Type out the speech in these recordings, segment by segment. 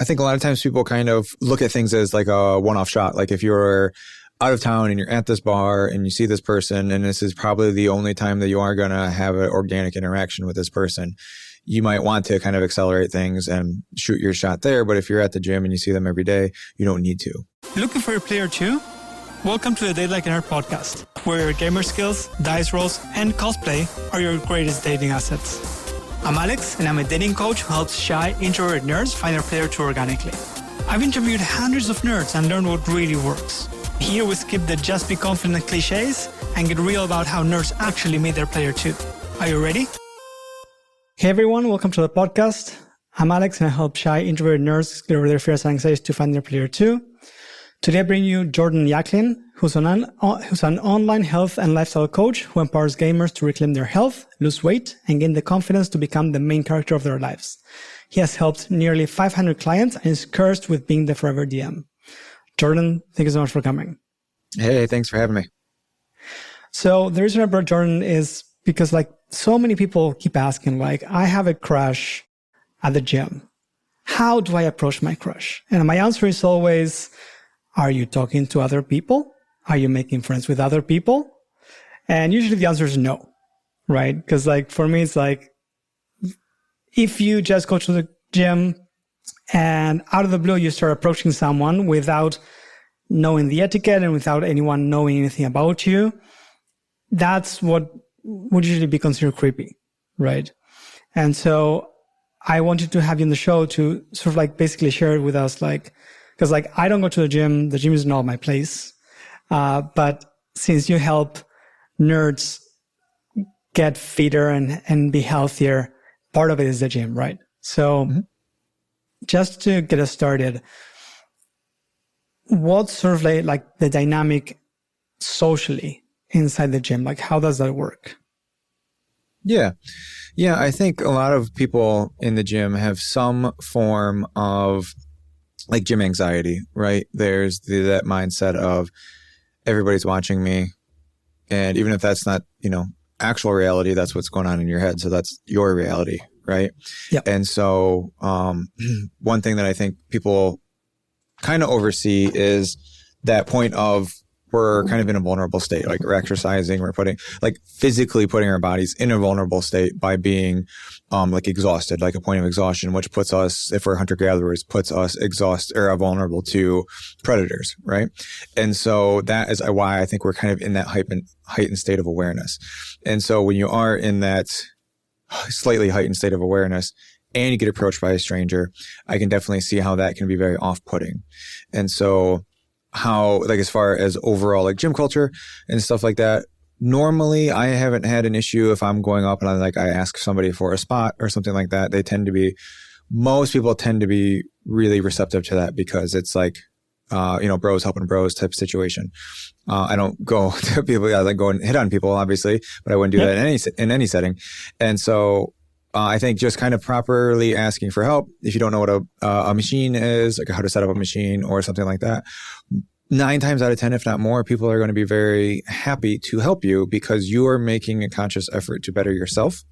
I think a lot of times people kind of look at things as like a one-off shot. Like if you're out of town and you're at this bar and you see this person and this is probably the only time that you are going to have an organic interaction with this person, you might want to kind of accelerate things and shoot your shot there. But if you're at the gym and you see them every day, you don't need to. Looking for your player too? Welcome to the Date Like a Nerd podcast, where your gamer skills, dice rolls, and cosplay are your greatest dating assets. I'm Alex, and I'm a dating coach who helps shy, introverted nerds find their player two organically. I've interviewed hundreds of nerds and learned what really works. Here we skip the just be confident cliches and get real about how nerds actually meet their player two. Are you ready? Hey everyone, welcome to the podcast. I'm Alex, and I help shy, introverted nerds get over their fears and anxieties to find their player two. Today I bring you Jordan Yaklin, who's an online health and lifestyle coach who empowers gamers to reclaim their health, lose weight, and gain the confidence to become the main character of their lives. He has helped nearly 500 clients and is cursed with being the forever DM. Jordan, thank you so much for coming. Hey, thanks for having me. So the reason I brought Jordan is because so many people keep asking, I have a crush at the gym. How do I approach my crush? And my answer is always, are you talking to other people? Are you making friends with other people? And usually the answer is no, right? Because for me, it's if you just go to the gym and out of the blue, you start approaching someone without knowing the etiquette and without anyone knowing anything about you, that's what would usually be considered creepy, right? And so I wanted to have you on the show to sort of basically share it with us, because I don't go to the gym is not my place. But since you help nerds get fitter and be healthier, part of it is the gym, right? So just to get us started, what's sort of the dynamic socially inside the gym? How does that work? Yeah. I think a lot of people in the gym have some form of gym anxiety, right? There's that mindset of everybody's watching me. And even if that's not, actual reality, that's what's going on in your head. So that's your reality, right? Yep. And so one thing that I think people kind of oversee is that point of we're kind of in a vulnerable state. We're exercising, we're physically putting our bodies in a vulnerable state by being exhausted, a point of exhaustion, which puts us, if we're hunter-gatherers, puts us exhausted or vulnerable to predators, right? And so that is why I think we're kind of in that heightened state of awareness. And so when you are in that slightly heightened state of awareness and you get approached by a stranger, I can definitely see how that can be very off-putting. And so how, as far as overall gym culture and stuff like that, normally I haven't had an issue if I'm going up and I ask somebody for a spot or something like that. Most people tend to be really receptive to that because it's bros helping bros type situation. I don't go to people, I go and hit on people obviously, but I wouldn't do that in any setting. And so I think just kind of properly asking for help. If you don't know what a machine is, how to set up a machine or something like that, 9 times out of 10, if not more, people are going to be very happy to help you because you are making a conscious effort to better yourself.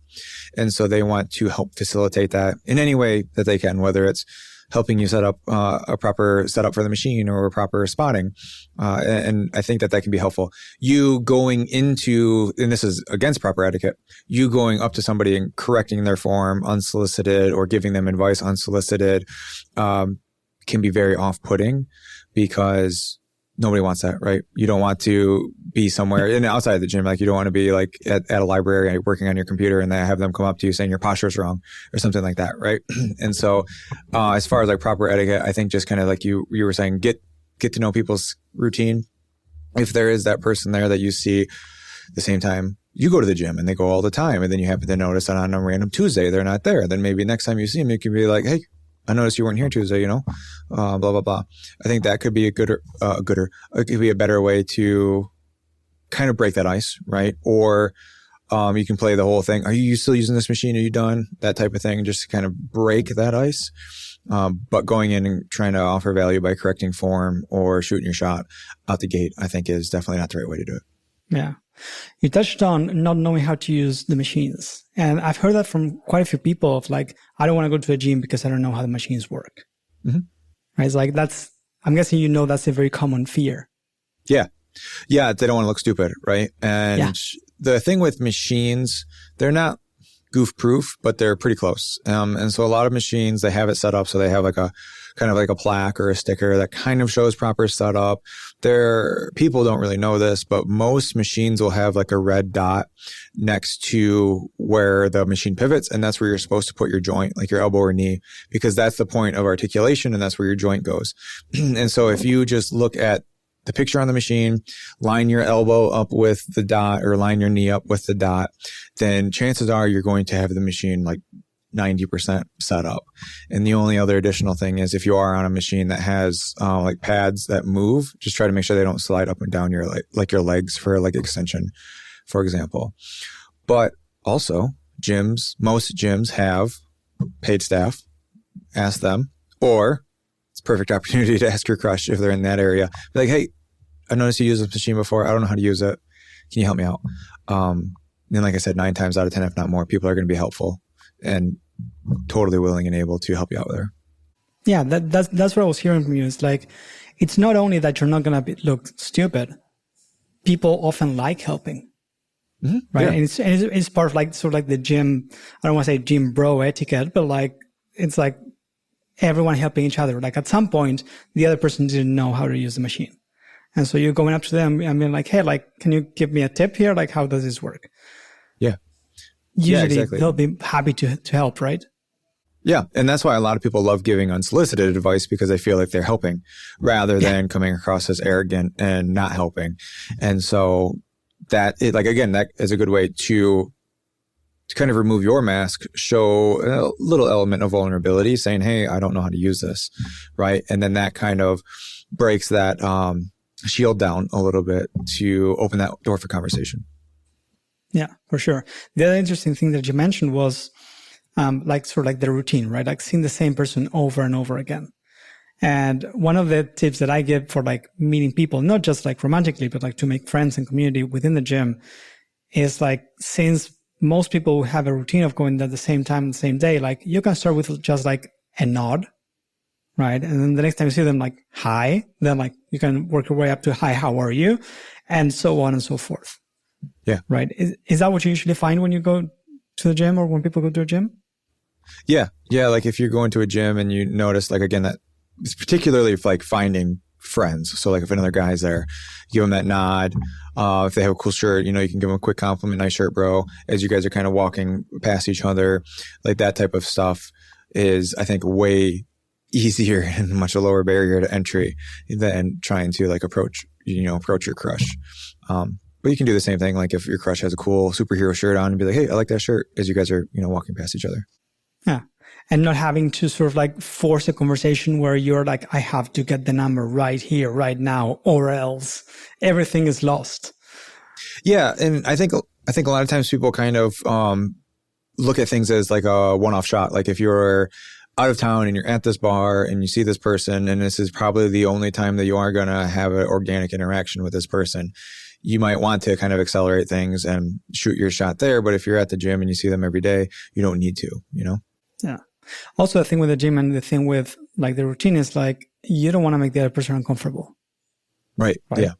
And so they want to help facilitate that in any way that they can, whether it's helping you set up a proper setup for the machine or a proper spotting. And I think that can be helpful. You going into, and this is against proper etiquette, you going up to somebody and correcting their form unsolicited or giving them advice unsolicited can be very off-putting because nobody wants that, right? You don't want to be somewhere and outside of the gym. You don't want to be at a library working on your computer and they have them come up to you saying your posture is wrong or something like that, right? And so as far as proper etiquette, I think just kind of you were saying, get to know people's routine. If there is that person there that you see at the same time, you go to the gym and they go all the time. And then you happen to notice that on a random Tuesday, they're not there. Then maybe next time you see them, you can be like, hey, I noticed you weren't here Tuesday, blah, blah, blah. I think that could be it could be a better way to kind of break that ice, right? Or you can play the whole thing. Are you still using this machine? Are you done? That type of thing, just to kind of break that ice. But going in and trying to offer value by correcting form or shooting your shot out the gate, I think is definitely not the right way to do it. Yeah. You touched on not knowing how to use the machines. And I've heard that from quite a few people of I don't want to go to a gym because I don't know how the machines work. Right? It's like I'm guessing that's a very common fear. Yeah. Yeah. They don't want to look stupid. Right. And the thing with machines, they're not goof proof, but they're pretty close. And so a lot of machines, they have it set up so they have like a kind of like a plaque or a sticker that kind of shows proper setup. People don't really know this, but most machines will have like a red dot next to where the machine pivots, and that's where you're supposed to put your joint, like your elbow or knee, because that's the point of articulation and that's where your joint goes. And so if you just look at the picture on the machine, line your elbow up with the dot or line your knee up with the dot, then chances are you're going to have the machine like 90% set up. And the only other additional thing is if you are on a machine that has like pads that move, just try to make sure they don't slide up and down your like your legs for like extension, for example. But also most gyms have paid staff. Ask them, or it's a perfect opportunity to ask your crush if they're in that area. Be like, hey, I noticed you used this machine before. I don't know how to use it. Can you help me out? And like I said, 9 times out of 10, if not more, people are going to be helpful and totally willing and able to help you out with her. Yeah, that's what I was hearing from you. It's like, it's not only that you're not going to look stupid. People often like helping, right? Yeah. And it's part of like sort of like the gym. I don't want to say gym bro etiquette, but like it's like everyone helping each other. Like at some point, the other person didn't know how to use the machine, and so you're going up to them and being like, "Hey, like, can you give me a tip here? Like, how does this work?" Yeah. Usually exactly. They'll be happy to help, right? Yeah. And that's why a lot of people love giving unsolicited advice, because they feel like they're helping rather than coming across as arrogant and not helping. And so that is a good way to kind of remove your mask, show a little element of vulnerability, saying, hey, I don't know how to use this. Right. And then that kind of breaks that shield down a little bit to open that door for conversation. Yeah, for sure. The other interesting thing that you mentioned was like sort of like the routine, right? Like seeing the same person over and over again. And one of the tips that I give for like meeting people, not just like romantically, but like to make friends and community within the gym is like, since most people have a routine of going at the same time, the same day, like you can start with just like a nod, right? And then the next time you see them, like, hi, then like you can work your way up to, hi, how are you? And so on and so forth. Yeah. Right. Is that what you usually find when you go to the gym or when people go to a gym? Yeah. Yeah. Like if you're going to a gym and you notice, like, again, that it's particularly like finding friends. So like if another guy's there, give them that nod. If they have a cool shirt, you can give them a quick compliment, nice shirt, bro, as you guys are kind of walking past each other. Like that type of stuff is, I think, way easier and much a lower barrier to entry than trying to like approach your crush. But you can do the same thing. Like if your crush has a cool superhero shirt on and be like, hey, I like that shirt, as you guys are, walking past each other. Yeah. And not having to sort of like force a conversation where you're like, I have to get the number right here, right now, or else everything is lost. Yeah. And I think a lot of times people kind of, look at things as like a one-off shot. Like if you're out of town and you're at this bar and you see this person, and this is probably the only time that you are going to have an organic interaction with this person, you might want to kind of accelerate things and shoot your shot there. But if you're at the gym and you see them every day, you don't need to, Yeah. Also, the thing with the gym and the thing with like the routine is like, you don't want to make the other person uncomfortable. Right? Yeah.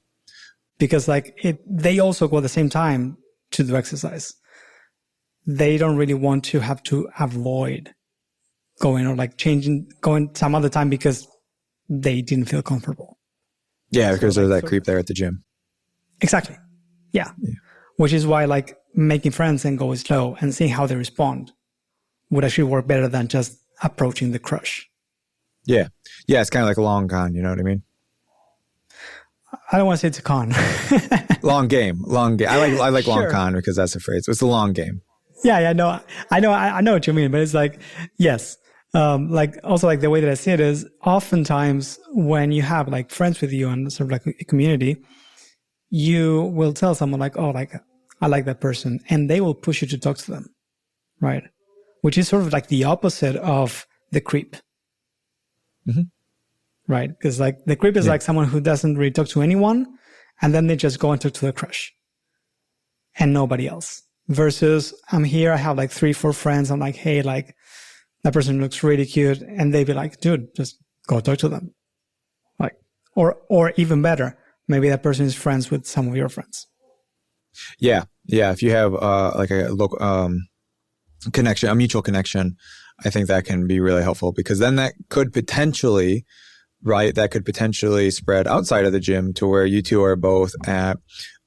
Because like they also go at the same time to do exercise. They don't really want to have to avoid going or like going some other time because they didn't feel comfortable. Yeah. Because there's that creep there at the gym. Exactly. Yeah. Which is why like making friends and going slow and seeing how they respond would actually work better than just approaching the crush. Yeah. Yeah. It's kind of like a long con. You know what I mean? I don't want to say it's a con. Long game. I like Sure. long con because that's a phrase. It's a long game. Yeah. No, I know what you mean, but it's like, yes. Like also like the way that I see it is oftentimes when you have like friends with you and sort of like a community, you will tell someone like, oh, like I like that person, and they will push you to talk to them, right? Which is sort of like the opposite of the creep, right? Because like the creep is like someone who doesn't really talk to anyone, and then they just go and talk to their crush and nobody else. Versus I'm here, I have like 3-4 friends. I'm like, hey, like that person looks really cute, and they'd be like, dude, just go talk to them. Like, or even better, maybe that person is friends with some of your friends. Yeah. If you have like a local connection, a mutual connection, I think that can be really helpful, because then that could potentially spread outside of the gym to where you two are both at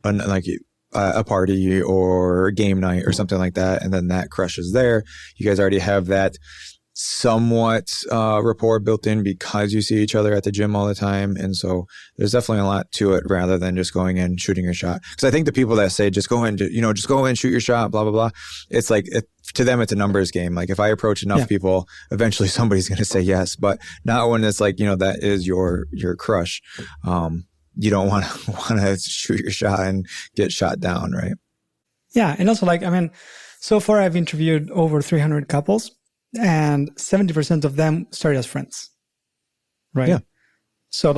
a party or game night or something like that. And then that crushes there. You guys already have that somewhat rapport built in because you see each other at the gym all the time. And so there's definitely a lot to it rather than just going in, shooting your shot. Because I think the people that say, just go in, shoot your shot, blah, blah, blah. It's like, to them, it's a numbers game. Like if I approach enough people, eventually somebody's going to say yes, but not when it's like, that is your crush. You don't want to shoot your shot and get shot down, right? Yeah. And also so far I've interviewed over 300 couples, and 70% of them started as friends, right? Yeah. So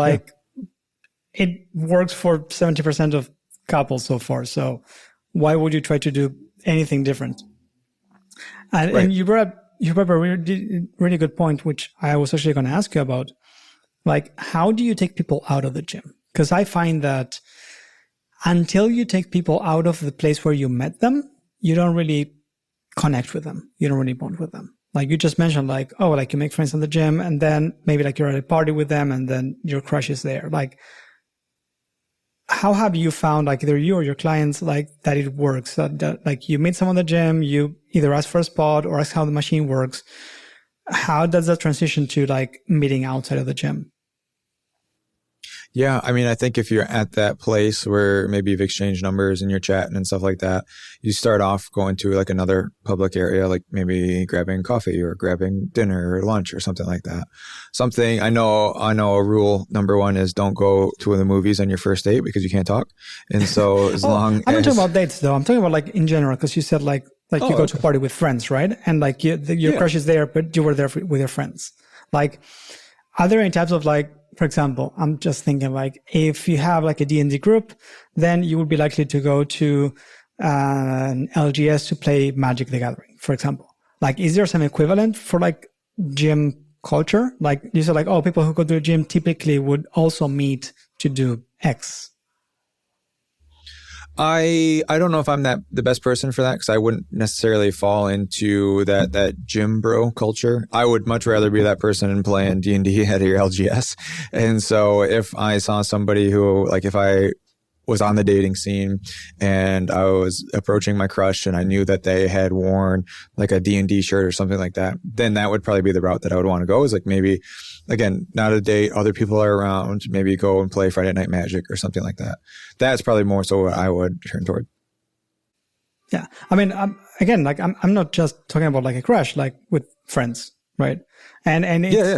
it works for 70% of couples so far. So why would you try to do anything different? And you brought up a really good point, which I was actually going to ask you about. Like, how do you take people out of the gym? Because I find that until you take people out of the place where you met them, you don't really connect with them. You don't really bond with them. Like you just mentioned, you make friends in the gym, and then maybe you're at a party with them, and then your crush is there. Like, how have you found, either you or your clients, that it works? That you meet someone in the gym, you either ask for a spot or ask how the machine works. How does that transition to meeting outside of the gym? Yeah, I think if you're at that place where maybe you've exchanged numbers and you're chatting and stuff like that, you start off going to another public area, like maybe grabbing coffee or grabbing dinner or lunch or something like that. Something I know a rule number one is don't go to the movies on your first date because you can't talk. And so I'm not talking about dates though. I'm talking about in general, because you said you go to a party with friends, right? And your crush is there, but you were there with your friends. Are there any types of for example, I'm just thinking if you have a D&D group, then you would be likely to go to an LGS to play Magic the Gathering, for example. Is there some equivalent for gym culture? You said people who go to the gym typically would also meet to do X. I don't know if I'm the best person for that, because I wouldn't necessarily fall into that gym bro culture. I would much rather be that person and playing D&D at your LGS. And so if I saw somebody who, if I was on the dating scene and I was approaching my crush and I knew that they had worn a D&D shirt or something like that, then that would probably be the route that I would want to go, is maybe, again, not a date, other people are around, maybe go and play Friday Night Magic or something like that. That's probably more so what I would turn toward. Yeah. Again, I'm not just talking about a crush, with friends, right? And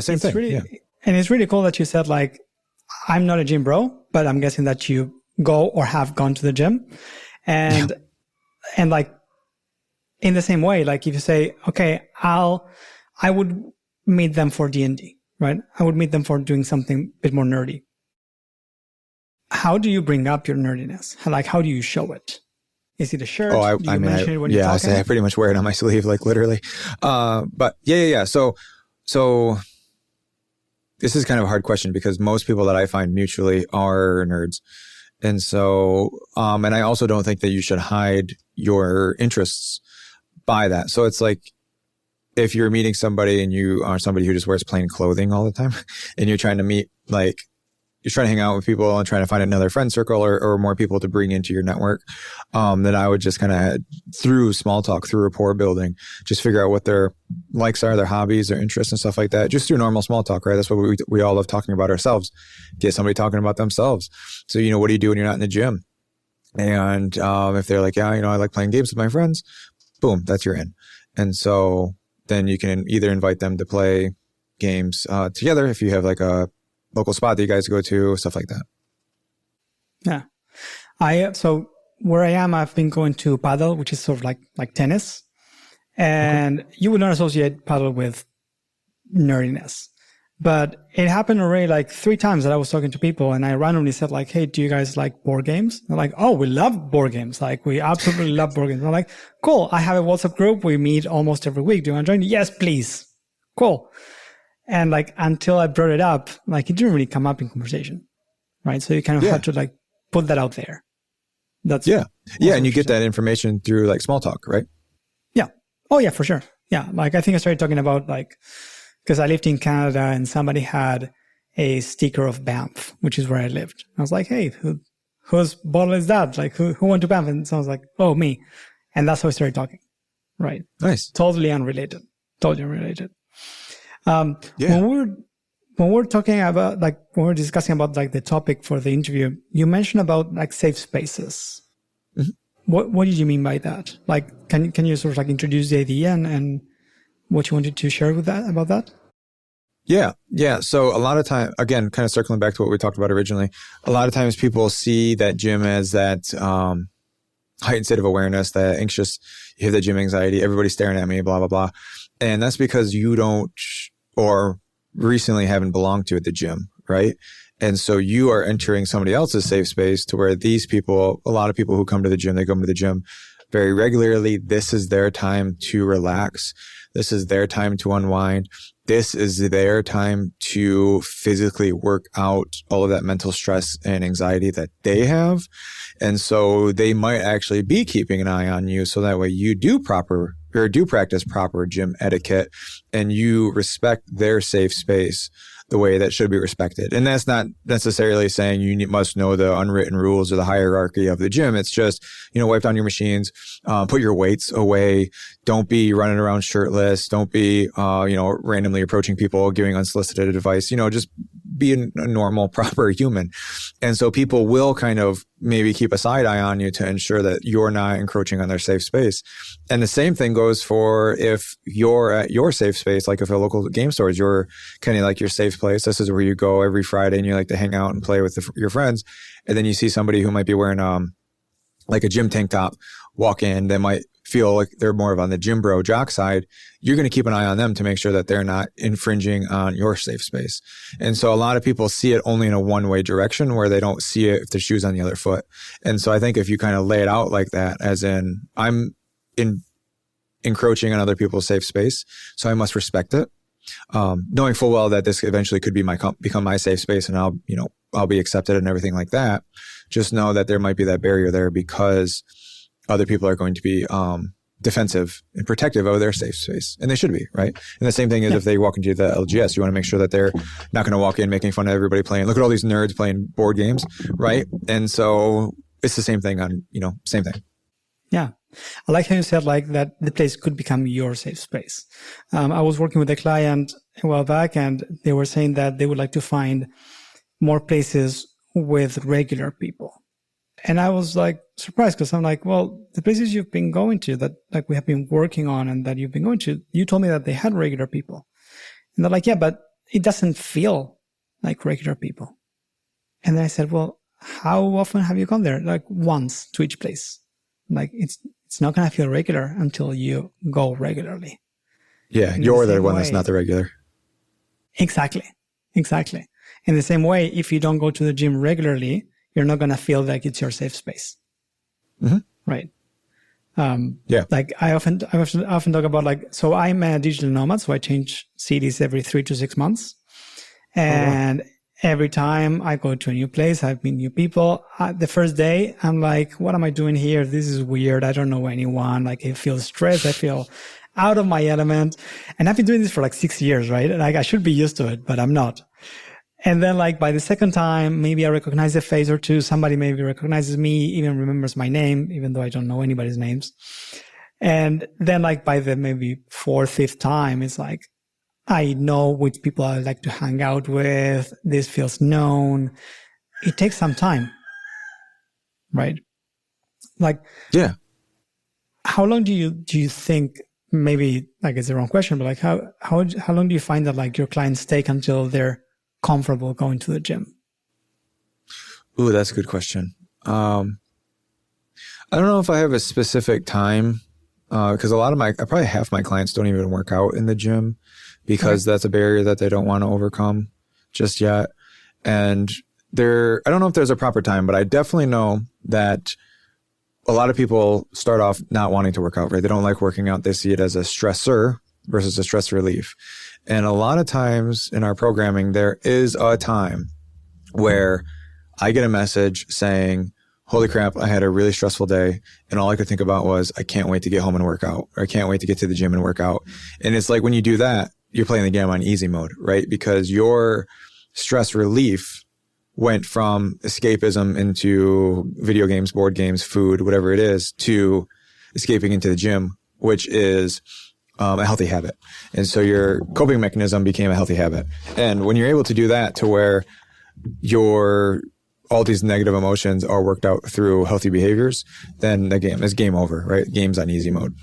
same thing. Really, and it's really cool that you said I'm not a gym bro, but I'm guessing that you go or have gone to the gym. And in the same way, if you say, okay, I would meet them for D&D, right? I would meet them for doing something a bit more nerdy. How do you bring up your nerdiness? How do you show it? Is it a shirt? Do you mention it when you're talking? I pretty much wear it on my sleeve, literally. But yeah. So this is kind of a hard question, because most people that I find mutually are nerds. And so, and I also don't think that you should hide your interests by that. So it's if you're meeting somebody and you are somebody who just wears plain clothing all the time, and you're trying to meet, you're trying to hang out with people and trying to find another friend circle or more people to bring into your network, then I would just kind of, through small talk, through rapport building, just figure out what their likes are, their hobbies, their interests and stuff like that, just through normal small talk, right? That's what we all love talking about ourselves. Get somebody talking about themselves. So, what do you do when you're not in the gym? And if they're like, yeah, I like playing games with my friends, boom, that's your in. And so then you can either invite them to play games together if you have a local spot that you guys go to, stuff like that. Yeah. So where I am, I've been going to paddle, which is sort of like tennis. And you would not associate paddle with nerdiness. But it happened already 3 times that I was talking to people, and I randomly said hey, do you guys like board games? They're like, oh, we love board games. We absolutely love board games. I'm like, cool. I have a WhatsApp group. We meet almost every week. Do you want to join? Yes, please. Cool. And like, until I brought it up, like it didn't really come up in conversation. Right. So you kind of had to like put that out there. That's yeah. And you get that information through like small talk, right? Yeah. Oh yeah, for sure. Yeah. Like I think I started talking about like, because I lived in Canada and somebody had a sticker of Banff, which is where I lived. I was like, hey, whose bottle is that? Like who went to Banff? And someone's like, oh, me. And that's how I started talking. Right. Nice. Totally unrelated. When we're talking about like, when we're discussing about like the topic for the interview, you mentioned about like safe spaces. Mm-hmm. What did you mean by that? Like, can you sort of like introduce the idea and what you wanted to share with that about that? Yeah. So a lot of time, again, kind of circling back to what we talked about originally, a lot of times people see that gym as that heightened state of awareness, that anxious, you have that gym anxiety, everybody's staring at me, blah, blah, blah. And that's because you don't, or recently haven't belonged to at the gym, right? And so you are entering somebody else's safe space to where these people, a lot of people who come to the gym, they come to the gym very regularly. This is their time to relax. This is their time to unwind. This is their time to physically work out all of that mental stress and anxiety that they have. And so they might actually be keeping an eye on you. So that way you do practice proper gym etiquette and you respect their safe space the way that should be respected. And that's not necessarily saying you must know the unwritten rules or the hierarchy of the gym. It's just, wipe down your machines, put your weights away. Don't be running around shirtless. Don't be, randomly approaching people, giving unsolicited advice. Just be a normal, proper human. And so people will kind of maybe keep a side eye on you to ensure that you're not encroaching on their safe space. And the same thing goes for if you're at your safe space, like if a local game store is your kind of like your safe place. This is where you go every Friday and you like to hang out and play with your friends. And then you see somebody who might be wearing like a gym tank top walk in, they might feel like they're more of on the gym bro jock side. You're going to keep an eye on them to make sure that they're not infringing on your safe space. And so a lot of people see it only in a one-way direction where they don't see it if the shoe's on the other foot. And so I think if you kind of lay it out like that, as in I'm encroaching on other people's safe space, so I must respect it. Knowing full well that this eventually could be become my safe space and I'll be accepted and everything like that. Just know that there might be that barrier there because other people are going to be defensive and protective of their safe space. And they should be, right? And the same thing is if they walk into the LGS, you want to make sure that they're not going to walk in making fun of everybody playing. Look at all these nerds playing board games, right? And so it's the same thing same thing. Yeah. I like how you said like that the place could become your safe space. I was working with a client a while back and they were saying that they would like to find more places with regular people. And I was like surprised because I'm like, well, the places you've been going to that like we have been working on and that you've been going to, you told me that they had regular people. And they're like, yeah, but it doesn't feel like regular people. And then I said, well, how often have you gone there? Like once to each place. Like it's not going to feel regular until you go regularly. Yeah, you're the one that's not the regular. Exactly. In the same way, if you don't go to the gym regularly, you're not going to feel like it's your safe space. Mm-hmm. Right. Like I often talk about like, so I'm a digital nomad, so I change cities every 3 to 6 months. And every time I go to a new place, I meet new people. The first day, I'm like, what am I doing here? This is weird. I don't know anyone. Like I feel stressed. I feel out of my element. And I've been doing this for like 6 years, right? Like I should be used to it, but I'm not. And then like by the second time, maybe I recognize a face or two. Somebody maybe recognizes me, even remembers my name, even though I don't know anybody's names. And then like by the maybe 4th, 5th time, it's like, I know which people I like to hang out with. This feels known. It takes some time, right? Like, yeah. How long do you think? Maybe like it's the wrong question, but like how long do you find that like your clients take until they're comfortable going to the gym? Ooh, that's a good question. I don't know if I have a specific time because probably half my clients don't even work out in the gym because that's a barrier that they don't want to overcome just yet. And I don't know if there's a proper time, but I definitely know that a lot of people start off not wanting to work out, right? They don't like working out. They see it as a stressor versus a stress relief. And a lot of times in our programming, there is a time where I get a message saying, holy crap, I had a really stressful day. And all I could think about was, I can't wait to get home and work out, or I can't wait to get to the gym and work out. And it's like when you do that, you're playing the game on easy mode, right? Because your stress relief went from escapism into video games, board games, food, whatever it is, to escaping into the gym, which is a healthy habit. And so your coping mechanism became a healthy habit. And when you're able to do that to where all these negative emotions are worked out through healthy behaviors, then the game is game over, right? Game's on easy mode.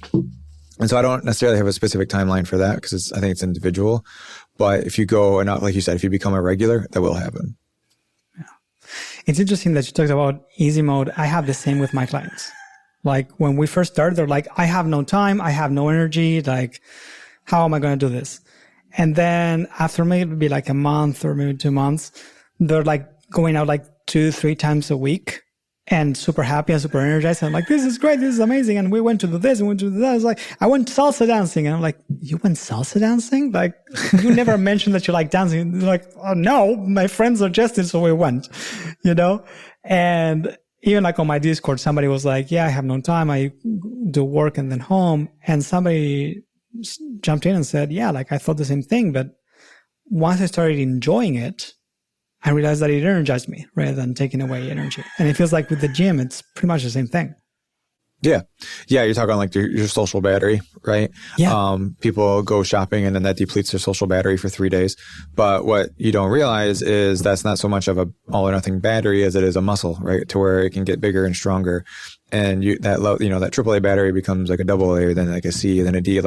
And so I don't necessarily have a specific timeline for that because I think it's individual. But if you go, and not like you said, if you become a regular, that will happen. Yeah. It's interesting that you talked about easy mode. I have the same with my clients. Like when we first started, they're like, I have no time. I have no energy. Like, how am I going to do this? And then after maybe like a month or maybe 2 months, they're like going out like 2-3 times a week and super happy and super energized. And I'm like, this is great. This is amazing. And we went to do this and went to do that. I was like, I went salsa dancing. And I'm like, you went salsa dancing? Like, you never mentioned that you like dancing. They're like, oh no, my friends suggested, so we went, And even like on my Discord, somebody was like, yeah, I have no time. I do work and then home. And somebody jumped in and said, yeah, like I thought the same thing. But once I started enjoying it, I realized that it energized me rather than taking away energy. And it feels like with the gym, it's pretty much the same thing. Yeah. Yeah. You're talking like your social battery, right? Yeah. People go shopping and then that depletes their social battery for 3 days. But what you don't realize is that's not so much of a all or nothing battery as it is a muscle, right? To where it can get bigger and stronger. And that AAA battery becomes like a AA, then like a C, then a D,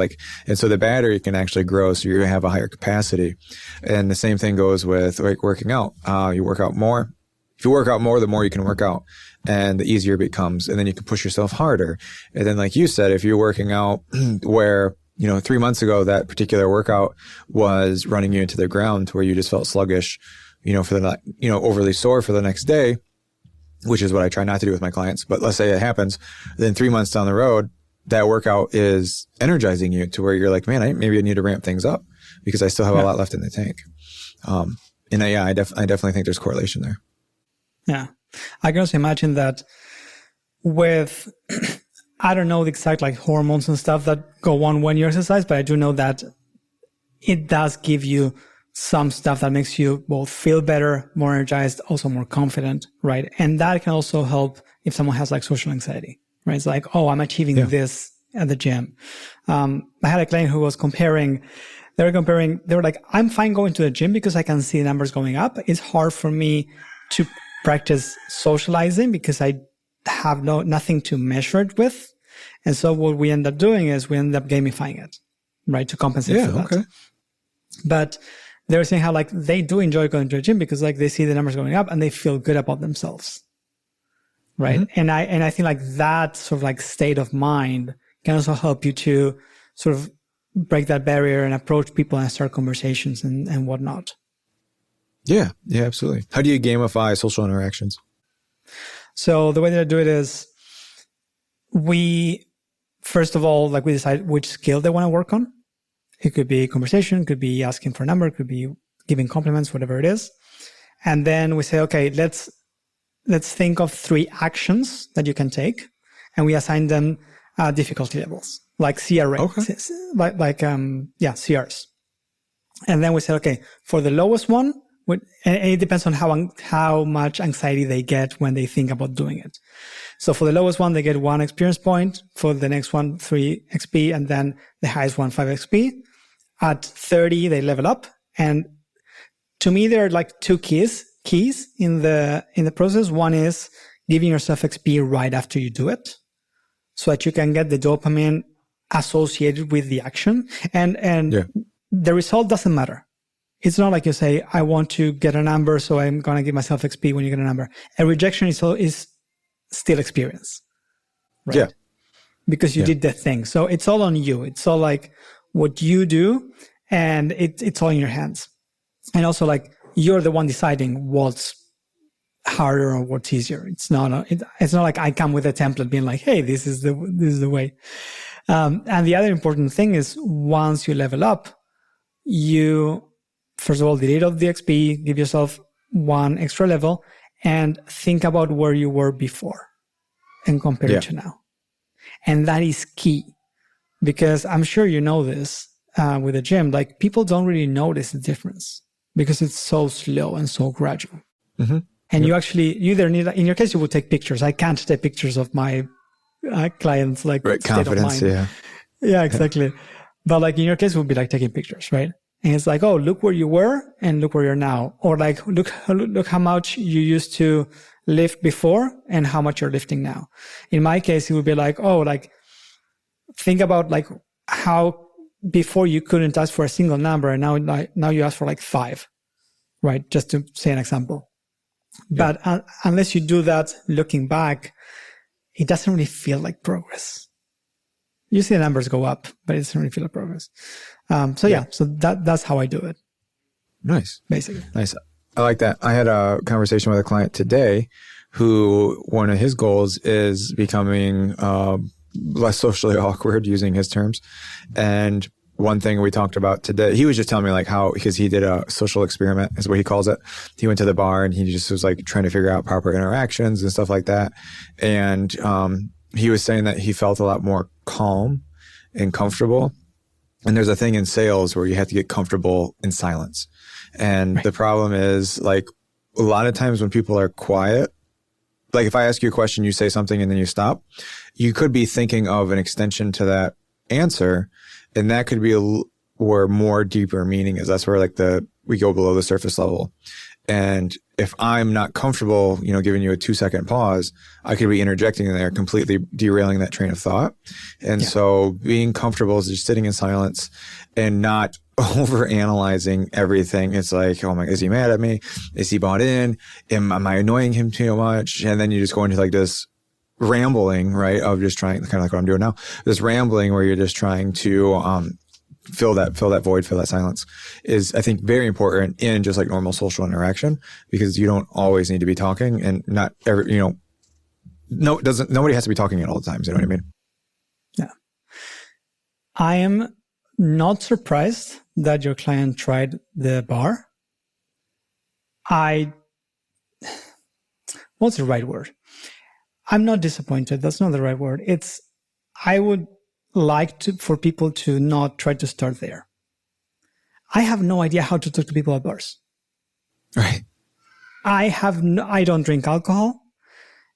and so the battery can actually grow. So you're going to have a higher capacity. And the same thing goes with like working out. You work out more. If you work out more, the more you can work out and the easier it becomes. And then you can push yourself harder. And then like you said, if you're working out where, 3 months ago, that particular workout was running you into the ground to where you just felt sluggish, for the, overly sore for the next day, which is what I try not to do with my clients. But let's say it happens, then 3 months down the road, that workout is energizing you to where you're like, man, maybe I need to ramp things up because I still have a lot left in the tank. I definitely think there's correlation there. Yeah. I can also imagine that with, I don't know the exact like hormones and stuff that go on when you exercise, but I do know that it does give you some stuff that makes you both feel better, more energized, also more confident, right? And that can also help if someone has like social anxiety, right? It's like, oh, I'm achieving this at the gym. I had a client who was they were like, I'm fine going to the gym because I can see the numbers going up. It's hard for me to practice socializing because I have nothing to measure it with. And so what we end up doing is we end up gamifying it, right? To compensate for that. Okay. But they were saying how like they do enjoy going to the gym because like they see the numbers going up and they feel good about themselves. Right. Mm-hmm. And I think like that sort of like state of mind can also help you to sort of break that barrier and approach people and start conversations and whatnot. Yeah. Yeah, absolutely. How do you gamify social interactions? So the way that I do it is first of all, like we decide which skill they want to work on. It could be conversation, it could be asking for a number, it could be giving compliments, whatever it is. And then we say, okay, let's think of 3 actions that you can take, and we assign them difficulty levels, like CR rates, CRs. And then we say, okay, for the lowest one, and it depends on how much anxiety they get when they think about doing it. So for the lowest one, they get 1 experience point. For the next one, 3 XP, and then the highest one, 5 XP. At 30, they level up. And to me, there are like 2 keys in the process. One is giving yourself XP right after you do it, so that you can get the dopamine associated with the action. And the result doesn't matter. It's not like you say, I want to get a number, so I'm going to give myself XP when you get a number. A rejection is still experience, right? Yeah. Because you did that thing. So it's all on you. It's all like what you do, and it's all in your hands. And also like you're the one deciding what's harder or what's easier. It's not like I come with a template being like, hey, this is the way. And the other important thing is once you level up, you, first of all, delete all the XP, give yourself one extra level, and think about where you were before and compare it to now. And that is key, because I'm sure you know this with the gym, like people don't really notice the difference because it's so slow and so gradual. Mm-hmm. And you either need, in your case, you would take pictures. I can't take pictures of my clients, like right, confidence, yeah, exactly. But like in your case, it would be like taking pictures, right? And it's like, oh, look where you were and look where you're now. Or like, look how much you used to lift before and how much you're lifting now. In my case, it would be like, oh, like think about like how before you couldn't ask for a single number and now you ask for like 5, right? Just to say an example. Yeah. But unless you do that looking back, it doesn't really feel like progress. You see the numbers go up, but it doesn't really feel like progress. So that's how I do it. Nice. Basically. Nice. I like that. I had a conversation with a client today who one of his goals is becoming less socially awkward, using his terms. And one thing we talked about today, he was just telling me like how, because he did a social experiment is what he calls it. He went to the bar and he just was like trying to figure out proper interactions and stuff like that. And he was saying that he felt a lot more calm and comfortable. And there's a thing in sales where you have to get comfortable in silence. And the problem is like a lot of times when people are quiet, like if I ask you a question, you say something and then you stop, you could be thinking of an extension to that answer. And that could be where more deeper meaning is. That's where like we go below the surface level. And if I'm not comfortable, giving you a 2-second pause, I could be interjecting in there, completely derailing that train of thought. And so being comfortable is just sitting in silence and not over analyzing everything. It's like, oh my, is he mad at me? Is he bought in? Am I annoying him too much? And then you just go into like this rambling, right? Of just trying, kind of like what I'm doing now, this rambling where you're just trying to, fill that void, fill that silence is, I think, very important in just like normal social interaction, because you don't always need to be talking, and not every, nobody has to be talking at all the times. You know what I mean? Yeah. I am not surprised that your client tried the bar. What's the right word? I'm not disappointed. That's not the right word. I would like for people to not try to start there. I have no idea how to talk to people at bars. Right. I don't drink alcohol.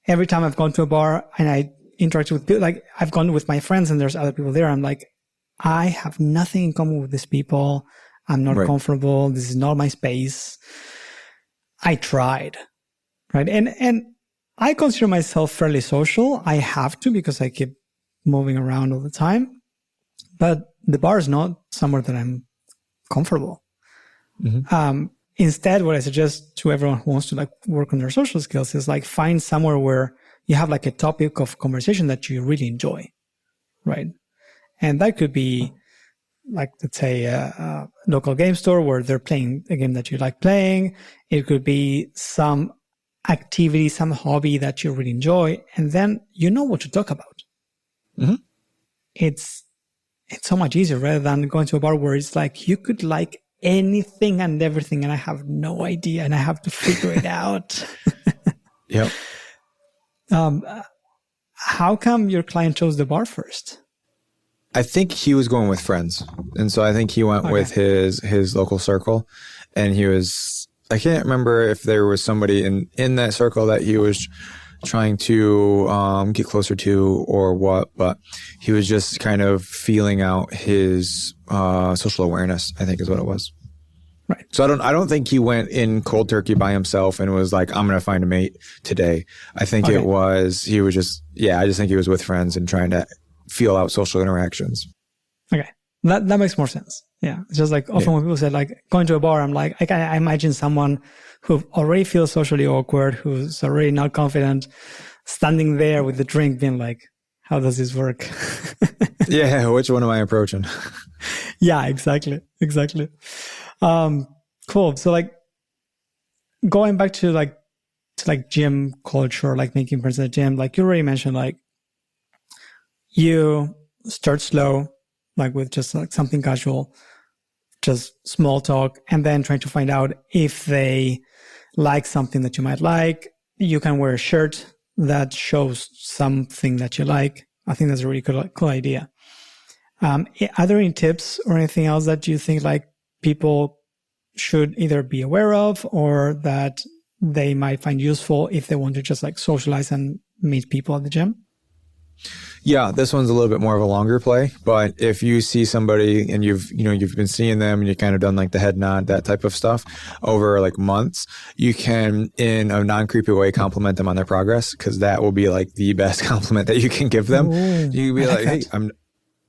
Every time I've gone to a bar and I interact with people, like I've gone with my friends and there's other people there, I'm like, I have nothing in common with these people. I'm not comfortable. This is not my space. I tried. Right. And I consider myself fairly social. I have to, because I keep moving around all the time, but the bar is not somewhere that I'm comfortable. Mm-hmm. Instead, what I suggest to everyone who wants to like work on their social skills is like find somewhere where you have like a topic of conversation that you really enjoy, right? And that could be like, let's say, a local game store where they're playing a game that you like playing. It could be some activity, some hobby that you really enjoy, and then you know what to talk about. Mm-hmm. It's so much easier rather than going to a bar where it's like you could like anything and everything, and I have no idea, and I have to figure it out. Yep. How come your client chose the bar first? I think he was going with friends, and so I think he went with his local circle, and I can't remember if there was somebody in that circle that he was trying to get closer to or what, but he was just kind of feeling out his social awareness, I think is what it was. Right. So I don't think he went in cold turkey by himself and was like, I'm going to find a mate today. I think I just think he was with friends and trying to feel out social interactions. Okay. That makes more sense. Yeah. It's just like often when people say like going to a bar, I'm like, I imagine someone who already feels socially awkward, who's already not confident, standing there with the drink being like, how does this work? Yeah. Which one am I approaching? Yeah, exactly. Cool. So like going back to gym culture, like making friends at the gym, like you already mentioned, like you start slow, like with just like something casual, just small talk, and then trying to find out if they like something that you might like. You can wear a shirt that shows something that you like. I think that's a really cool idea. Are there any tips or anything else that you think like people should either be aware of or that they might find useful if they want to just like socialize and meet people at the gym? Yeah, this one's a little bit more of a longer play, but if you see somebody and you've been seeing them and you've kind of done like the head nod, that type of stuff over like months, you can in a non-creepy way compliment them on their progress, because that will be like the best compliment that you can give them. Ooh, You can be like, hey, I'm,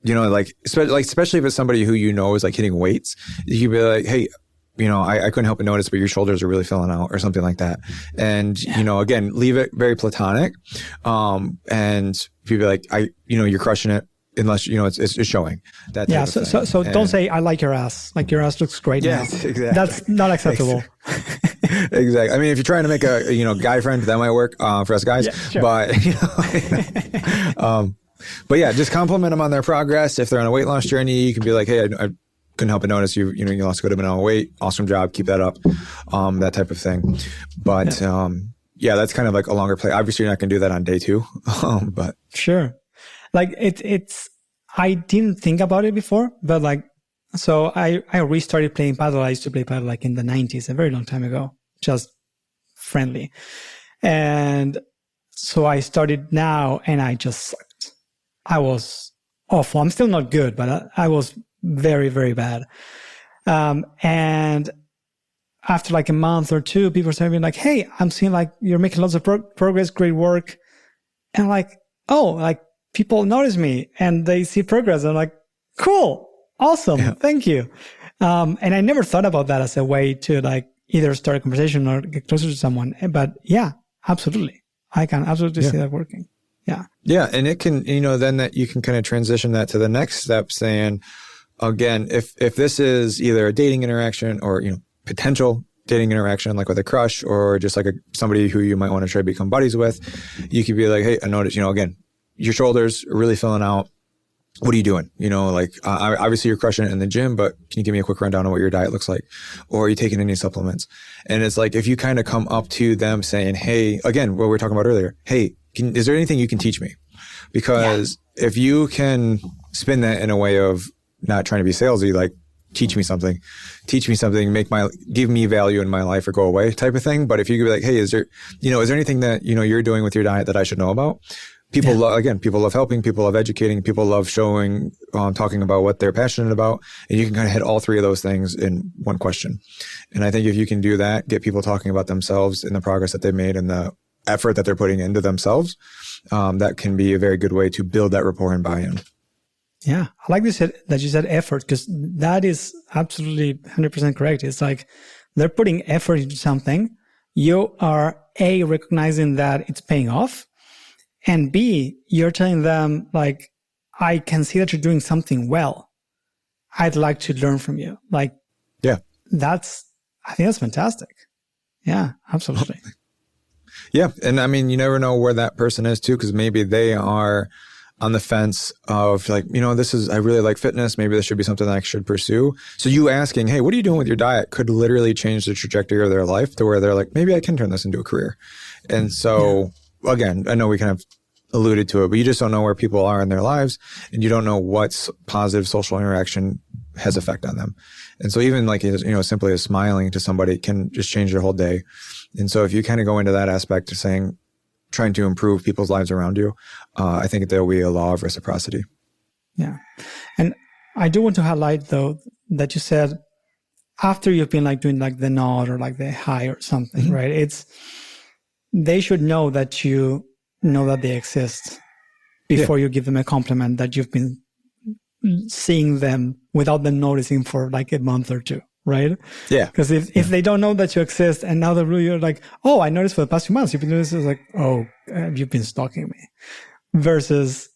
like especially if it's somebody who you know is like hitting weights, you can be like, hey, I couldn't help but notice, but your shoulders are really filling out or something like that. And, again, leave it very platonic. And people be like, you're crushing it unless, it's showing that. Yeah. So don't say, I like your ass. Like your ass looks great. Yes, now. Exactly. That's not acceptable. Exactly. I mean, if you're trying to make a, guy friend, that might work, for us guys, sure. But, but yeah, just compliment them on their progress. If they're on a weight loss journey, you can be like, hey, I couldn't help but notice you lost a good amount of weight. Awesome job. Keep that up. That type of thing. But, yeah, that's kind of like a longer play. Obviously you're not going to do that on day 2. But sure. Like I didn't think about it before, but like, so I restarted playing paddle. I used to play paddle like in the 90s, a very long time ago, just friendly. And so I started now and I just sucked. I was awful. I'm still not good, but I was very, very bad. And after like a month or two, people started being like, hey, I'm seeing like you're making lots of progress, great work. And I'm like, oh, like people notice me and they see progress. I'm like, cool, awesome, thank you. And I never thought about that as a way to like either start a conversation or get closer to someone. But yeah, absolutely. I can absolutely see that working. Yeah. Yeah. And it can, then that you can kind of transition that to the next step, saying, again, if this is either a dating interaction or, potential dating interaction, like with a crush or just like somebody who you might want to try to become buddies with, you could be like, hey, I noticed, again, your shoulders are really filling out. What are you doing? Obviously you're crushing it in the gym, but can you give me a quick rundown on what your diet looks like? Or are you taking any supplements? And it's like, if you kind of come up to them saying, hey, again, what we were talking about earlier, hey, is there anything you can teach me? Because if you can spin that in a way of not trying to be salesy, like teach me something, give me value in my life or go away type of thing. But if you could be like, hey, is there anything that, you're doing with your diet that I should know about? People love helping, people love educating, people love showing, talking about what they're passionate about. And you can kind of hit all 3 of those things in one question. And I think if you can do that, get people talking about themselves and the progress that they've made and the effort that they're putting into themselves, that can be a very good way to build that rapport and buy-in. Yeah. I like that you said effort, because that is absolutely 100% correct. It's like they're putting effort into something. You are A, recognizing that it's paying off, and B, you're telling them like, I can see that you're doing something well. I'd like to learn from you. Like, yeah, I think that's fantastic. Yeah, absolutely. Yeah. And I mean, you never know where that person is too, because maybe they are on the fence of like, I really like fitness. Maybe this should be something that I should pursue. So you asking, hey, what are you doing with your diet could literally change the trajectory of their life to where they're like, maybe I can turn this into a career. And so again, I know we kind of alluded to it, but you just don't know where people are in their lives and you don't know what positive social interaction has effect on them. And so even like, simply as smiling to somebody can just change their whole day. And so if you kind of go into that aspect of saying, trying to improve people's lives around you, I think there will be a law of reciprocity. Yeah. And I do want to highlight though, that you said after you've been like doing like the nod or like the hi or something, mm-hmm. right? They should know that you know that they exist before you give them a compliment that you've been seeing them without them noticing for like a month or 2. Right? Yeah. Because if they don't know that you exist and now you're like, oh, I noticed for the past 2 months you've been doing this, it's like, oh, you've been stalking me. Versus,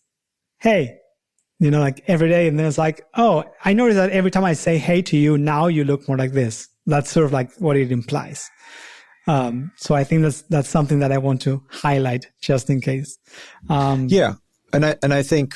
hey, like every day, and then it's like, oh, I noticed that every time I say hey to you, now you look more like this. That's sort of like what it implies. So I think that's something that I want to highlight just in case. Yeah. And I think,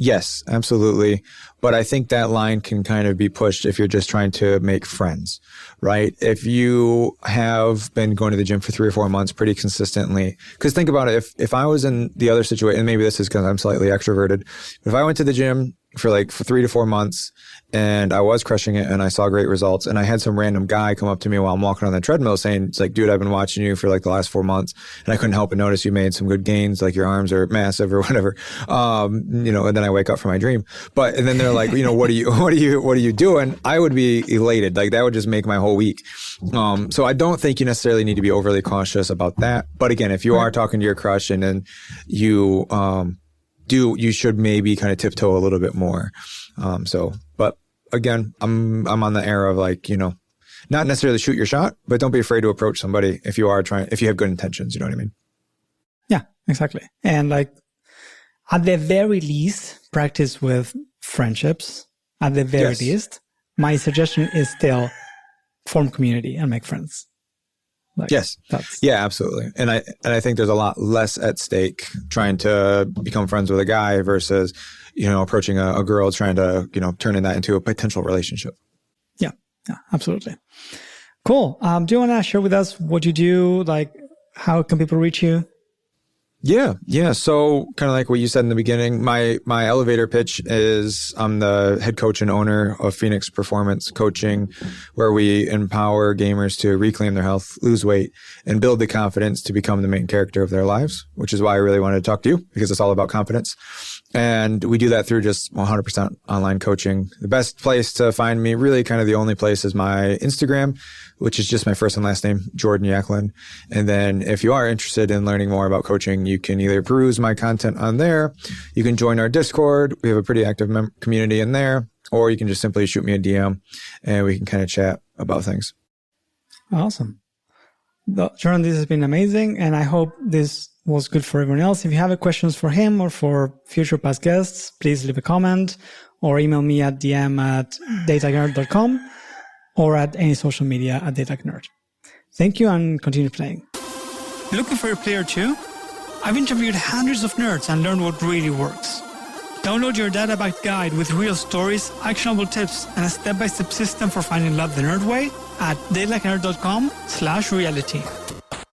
Yes, absolutely. But I think that line can kind of be pushed if you're just trying to make friends, right? If you have been going to the gym for 3 or 4 months pretty consistently, because think about it, if I was in the other situation, and maybe this is because I'm slightly extroverted, but if I went to the gym for 3 to 4 months and I was crushing it and I saw great results and I had some random guy come up to me while I'm walking on the treadmill saying, it's like, dude, I've been watching you for the last 4 months and I couldn't help but notice you made some good gains, like your arms are massive or whatever. And then I wake up from my dream. And then they're like, what are you doing? I would be elated. Like that would just make my whole week. So I don't think you necessarily need to be overly cautious about that. But again, if you are talking to your crush and then you should maybe kind of tiptoe a little bit more. But again, I'm on the era of not necessarily shoot your shot, but don't be afraid to approach somebody if you have good intentions. You know what I mean? Yeah, exactly. And at the very least, practice with friendships. At the very least, my suggestion is still form community and make friends. Yes. Yeah, absolutely. And I think there's a lot less at stake trying to become friends with a guy versus, approaching a girl trying to, turning that into a potential relationship. Yeah, absolutely. Cool. Do you want to share with us what you do? How can people reach you? Yeah. So kind of like what you said in the beginning, my elevator pitch is I'm the head coach and owner of Phoenix Performance Coaching, where we empower gamers to reclaim their health, lose weight, and build the confidence to become the main character of their lives, which is why I really wanted to talk to you, because it's all about confidence. And we do that through just 100% online coaching. The best place to find me, really kind of the only place, is my Instagram, which is just my first and last name, Jordan Yaklin. And then if you are interested in learning more about coaching, you can either peruse my content on there, you can join our Discord, we have a pretty active community in there, or you can just simply shoot me a DM and we can kind of chat about things. Awesome. Jordan, this has been amazing, and I hope this was good for everyone else. If you have questions for him or for future past guests, please leave a comment or email me at dm@datelikernerd.com or at any social media at datelikernerd. Thank you, and continue playing. Looking for a player too? I've interviewed hundreds of nerds and learned what really works. Download your data-backed guide with real stories, actionable tips, and a step-by-step system for finding love the nerd way at datelikernerd.com/reality.